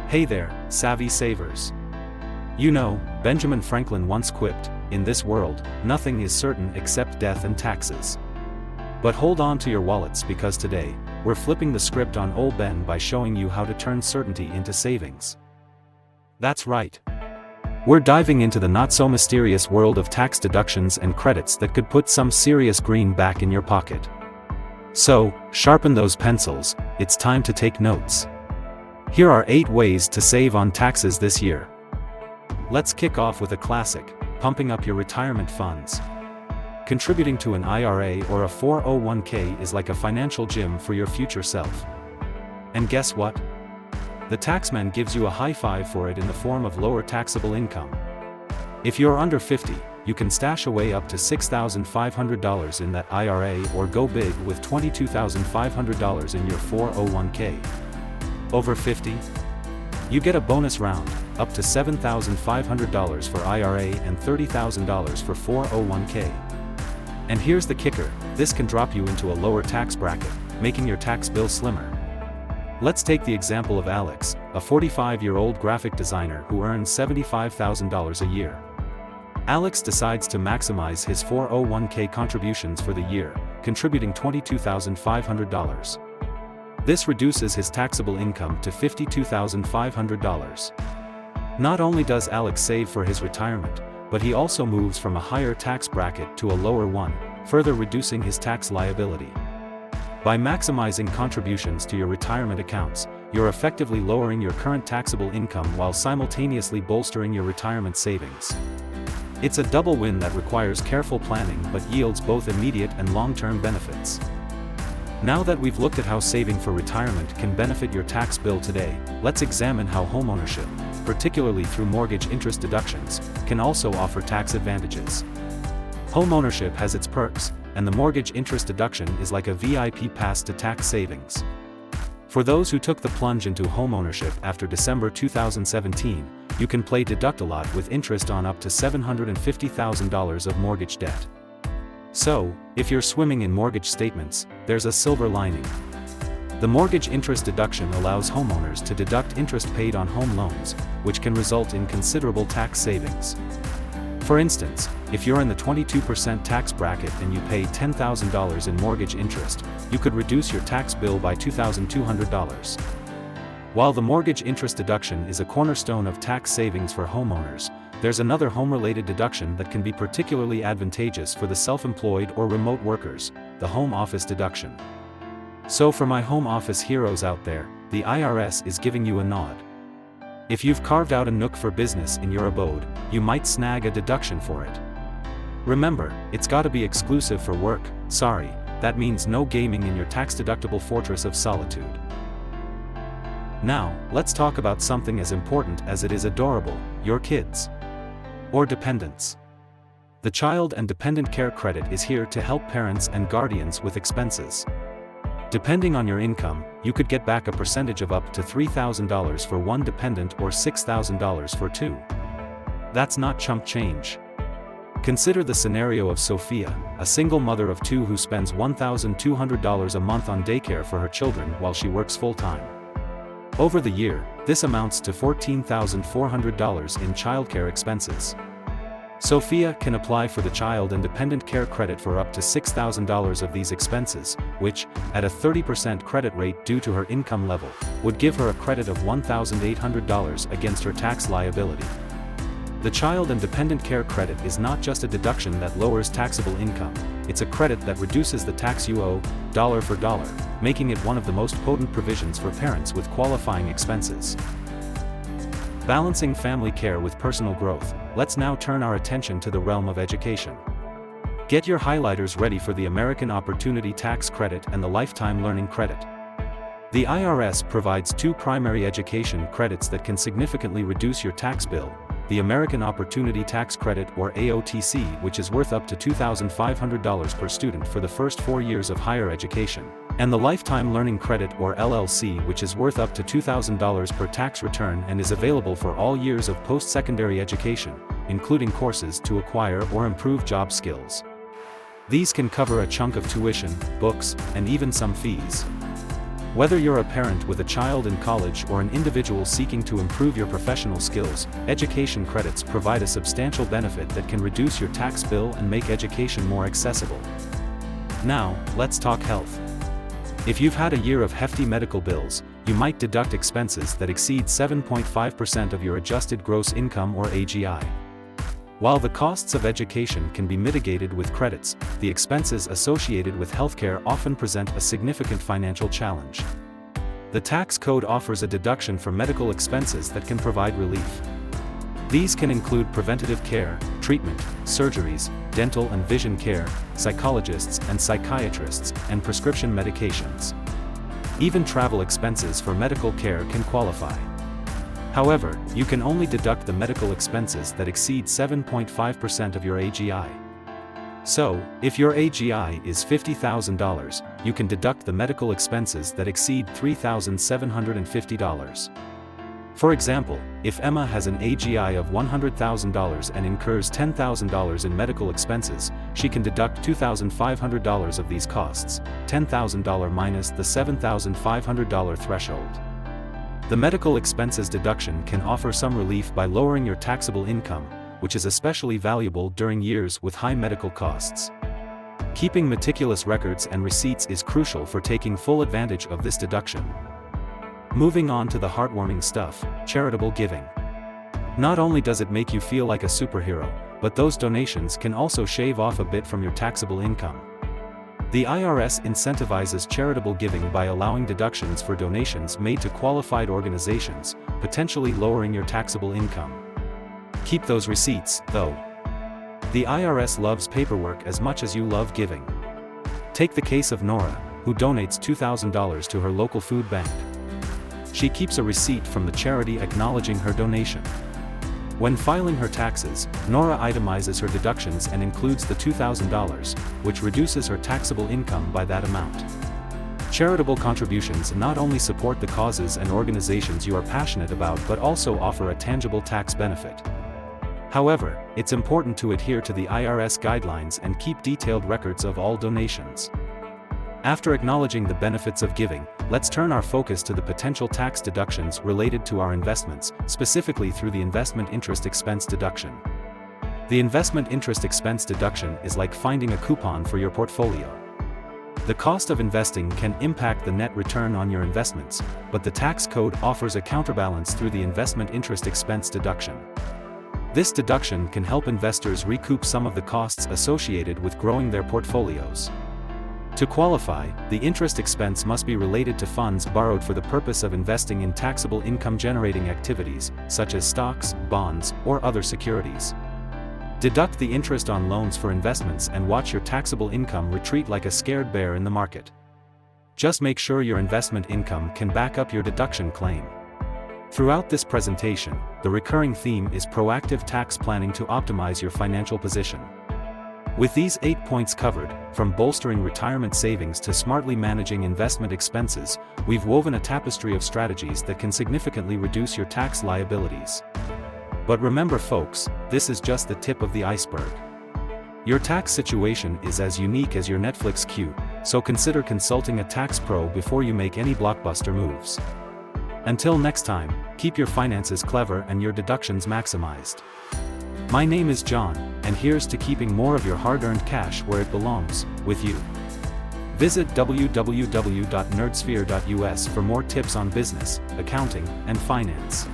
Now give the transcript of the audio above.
Hey there, savvy savers. You know, Benjamin Franklin once quipped, "In this world, nothing is certain except death and taxes." But hold on to your wallets because today, we're flipping the script on old Ben by showing you how to turn certainty into savings. That's right. We're diving into the not-so-mysterious world of tax deductions and credits that could put some serious green back in your pocket. So, sharpen those pencils, it's time to take notes. Here are 8 ways to save on taxes this year. Let's kick off with a classic, pumping up your retirement funds. Contributing to an IRA or a 401k is like a financial gym for your future self. And guess what? The taxman gives you a high five for it in the form of lower taxable income. If you're under 50, you can stash away up to $6,500 in that IRA or go big with $22,500 in your 401k. Over 50? You get a bonus round, up to $7,500 for IRA and $30,000 for 401k. And here's the kicker, this can drop you into a lower tax bracket, making your tax bill slimmer. Let's take the example of Alex, a 45-year-old graphic designer who earns $75,000 a year. Alex decides to maximize his 401k contributions for the year, contributing $22,500. This reduces his taxable income to $52,500. Not only does Alex save for his retirement, but he also moves from a higher tax bracket to a lower one, further reducing his tax liability. By maximizing contributions to your retirement accounts, you're effectively lowering your current taxable income while simultaneously bolstering your retirement savings. It's a double win that requires careful planning but yields both immediate and long-term benefits. Now that we've looked at how saving for retirement can benefit your tax bill today, let's examine how homeownership, particularly through mortgage interest deductions, can also offer tax advantages. Homeownership has its perks, and the mortgage interest deduction is like a VIP pass to tax savings. For those who took the plunge into homeownership after December 2017, you can play Deduct a lot with interest on up to $750,000 of mortgage debt. So, if you're swimming in mortgage statements, there's a silver lining. The mortgage interest deduction allows homeowners to deduct interest paid on home loans, which can result in considerable tax savings. For instance, if you're in the 22% tax bracket and you pay $10,000 in mortgage interest, you could reduce your tax bill by $2,200. While the mortgage interest deduction is a cornerstone of tax savings for homeowners, there's another home-related deduction that can be particularly advantageous for the self-employed or remote workers, the home office deduction. So for my home office heroes out there, the IRS is giving you a nod. If you've carved out a nook for business in your abode, you might snag a deduction for it. Remember, it's gotta be exclusive for work, sorry, that means no gaming in your tax-deductible fortress of solitude. Now, let's talk about something as important as it is adorable, your kids. Or dependents. The Child and Dependent Care Credit is here to help parents and guardians with expenses. Depending on your income, you could get back a percentage of up to $3,000 for one dependent or $6,000 for two. That's not chump change. Consider the scenario of Sophia, a single mother of 2 who spends $1,200 a month on daycare for her children while she works full-time. Over the year, this amounts to $14,400 in childcare expenses. Sophia can apply for the Child and Dependent Care Credit for up to $6,000 of these expenses, which, at a 30% credit rate due to her income level, would give her a credit of $1,800 against her tax liability. The Child and Dependent Care Credit is not just a deduction that lowers taxable income, it's a credit that reduces the tax you owe, dollar for dollar, making it one of the most potent provisions for parents with qualifying expenses. Balancing family care with personal growth, let's now turn our attention to the realm of education. Get your highlighters ready for the American Opportunity Tax Credit and the Lifetime Learning Credit. The IRS provides 2 primary education credits that can significantly reduce your tax bill: the American Opportunity Tax Credit or AOTC, which is worth up to $2,500 per student for the first 4 years of higher education, and the Lifetime Learning Credit or LLC, which is worth up to $2,000 per tax return and is available for all years of post-secondary education, including courses to acquire or improve job skills. These can cover a chunk of tuition, books, and even some fees. Whether you're a parent with a child in college or an individual seeking to improve your professional skills, education credits provide a substantial benefit that can reduce your tax bill and make education more accessible. Now, let's talk health. If you've had a year of hefty medical bills, you might deduct expenses that exceed 7.5% of your adjusted gross income or AGI. While the costs of education can be mitigated with credits, the expenses associated with healthcare often present a significant financial challenge. The tax code offers a deduction for medical expenses that can provide relief. These can include preventative care, treatment, surgeries, dental and vision care, psychologists and psychiatrists, and prescription medications. Even travel expenses for medical care can qualify. However, you can only deduct the medical expenses that exceed 7.5% of your AGI. So, if your AGI is $50,000, you can deduct the medical expenses that exceed $3,750. For example, if Emma has an AGI of $100,000 and incurs $10,000 in medical expenses, she can deduct $2,500 of these costs, $10,000 minus the $7,500 threshold. The medical expenses deduction can offer some relief by lowering your taxable income, which is especially valuable during years with high medical costs. Keeping meticulous records and receipts is crucial for taking full advantage of this deduction. Moving on to the heartwarming stuff, charitable giving. Not only does it make you feel like a superhero, but those donations can also shave off a bit from your taxable income. The IRS incentivizes charitable giving by allowing deductions for donations made to qualified organizations, potentially lowering your taxable income. Keep those receipts, though. The IRS loves paperwork as much as you love giving. Take the case of Nora, who donates $2,000 to her local food bank. She keeps a receipt from the charity acknowledging her donation. When filing her taxes, Nora itemizes her deductions and includes the $2,000, which reduces her taxable income by that amount. Charitable contributions not only support the causes and organizations you are passionate about but also offer a tangible tax benefit. However, it's important to adhere to the IRS guidelines and keep detailed records of all donations. After acknowledging the benefits of giving, let's turn our focus to the potential tax deductions related to our investments, specifically through the investment interest expense deduction. The investment interest expense deduction is like finding a coupon for your portfolio. The cost of investing can impact the net return on your investments, but the tax code offers a counterbalance through the investment interest expense deduction. This deduction can help investors recoup some of the costs associated with growing their portfolios. To qualify, the interest expense must be related to funds borrowed for the purpose of investing in taxable income-generating activities, such as stocks, bonds, or other securities. Deduct the interest on loans for investments and watch your taxable income retreat like a scared bear in the market. Just make sure your investment income can back up your deduction claim. Throughout this presentation, the recurring theme is proactive tax planning to optimize your financial position. With these 8 points covered, from bolstering retirement savings to smartly managing investment expenses, we've woven a tapestry of strategies that can significantly reduce your tax liabilities. But remember folks, this is just the tip of the iceberg. Your tax situation is as unique as your Netflix queue, so consider consulting a tax pro before you make any blockbuster moves. Until next time, keep your finances clever and your deductions maximized. My name is John, and here's to keeping more of your hard-earned cash where it belongs, with you. Visit www.nerdsphere.us for more tips on business, accounting, and finance.